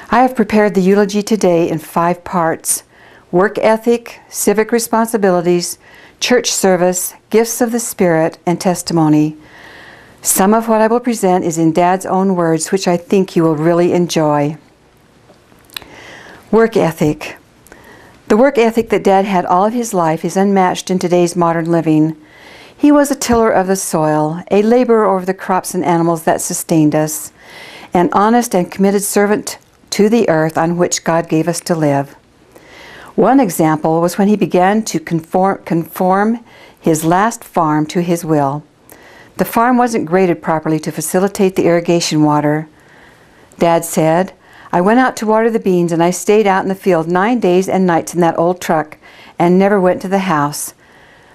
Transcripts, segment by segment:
I have prepared the eulogy today in 5 parts: work ethic, civic responsibilities, church service, gifts of the Spirit, and testimony. Some of what I will present is in Dad's own words, which I think you will really enjoy. Work ethic. The work ethic that Dad had all of his life is unmatched in today's modern living. He was a tiller of the soil, a laborer over the crops and animals that sustained us, an honest and committed servant to the earth on which God gave us to live. One example was when he began to conform his last farm to his will. The farm wasn't graded properly to facilitate the irrigation water. Dad said, "I went out to water the beans and I stayed out in the field 9 days and nights in that old truck and never went to the house.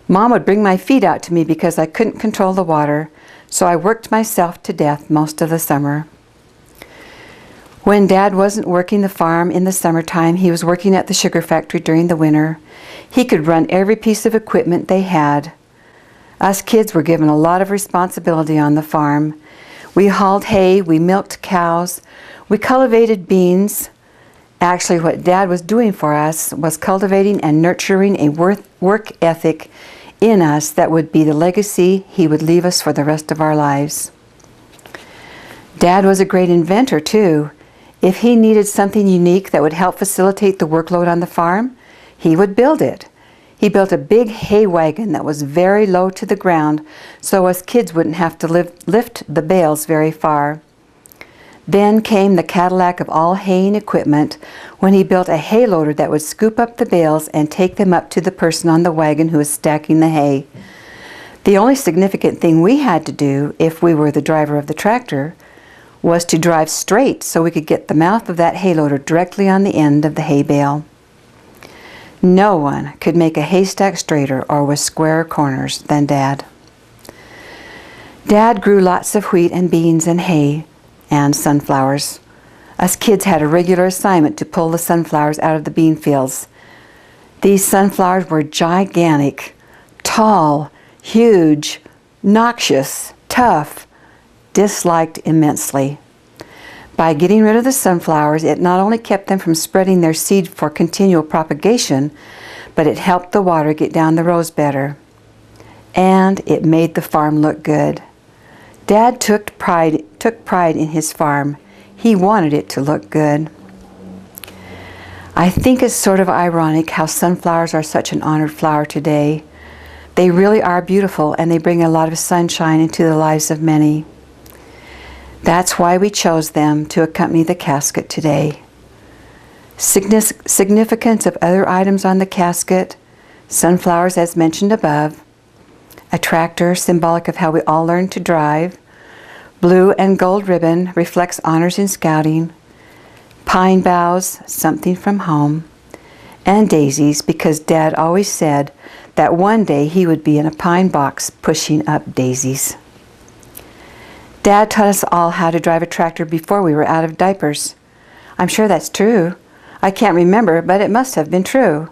Mom would bring my feed out to me because I couldn't control the water, so I worked myself to death most of the summer." When Dad wasn't working the farm in the summertime, he was working at the sugar factory during the winter. He could run every piece of equipment they had. Us kids were given a lot of responsibility on the farm. We hauled hay, we milked cows, we cultivated beans. Actually, what Dad was doing for us was cultivating and nurturing a work ethic in us that would be the legacy he would leave us for the rest of our lives. Dad was a great inventor, too. If he needed something unique that would help facilitate the workload on the farm, he would build it. He built a big hay wagon that was very low to the ground, so us kids wouldn't have to lift the bales very far. Then came the Cadillac of all haying equipment when he built a hay loader that would scoop up the bales and take them up to the person on the wagon who was stacking the hay. The only significant thing we had to do, if we were the driver of the tractor, was to drive straight so we could get the mouth of that hay loader directly on the end of the hay bale. No one could make a haystack straighter or with squarer corners than Dad. Dad grew lots of wheat and beans and hay and sunflowers. Us kids had a regular assignment to pull the sunflowers out of the bean fields. These sunflowers were gigantic, tall, huge, noxious, tough, disliked immensely. By getting rid of the sunflowers, it not only kept them from spreading their seed for continual propagation, but it helped the water get down the rows better. And it made the farm look good. Dad took pride in his farm. He wanted it to look good. I think it's sort of ironic how sunflowers are such an honored flower today. They really are beautiful, and they bring a lot of sunshine into the lives of many. That's why we chose them to accompany the casket today. Significance of other items on the casket: sunflowers as mentioned above, a tractor symbolic of how we all learned to drive, blue and gold ribbon reflects honors in scouting, pine boughs, something from home, and daisies because Dad always said that one day he would be in a pine box pushing up daisies. Dad taught us all how to drive a tractor before we were out of diapers. I'm sure that's true. I can't remember, but it must have been true.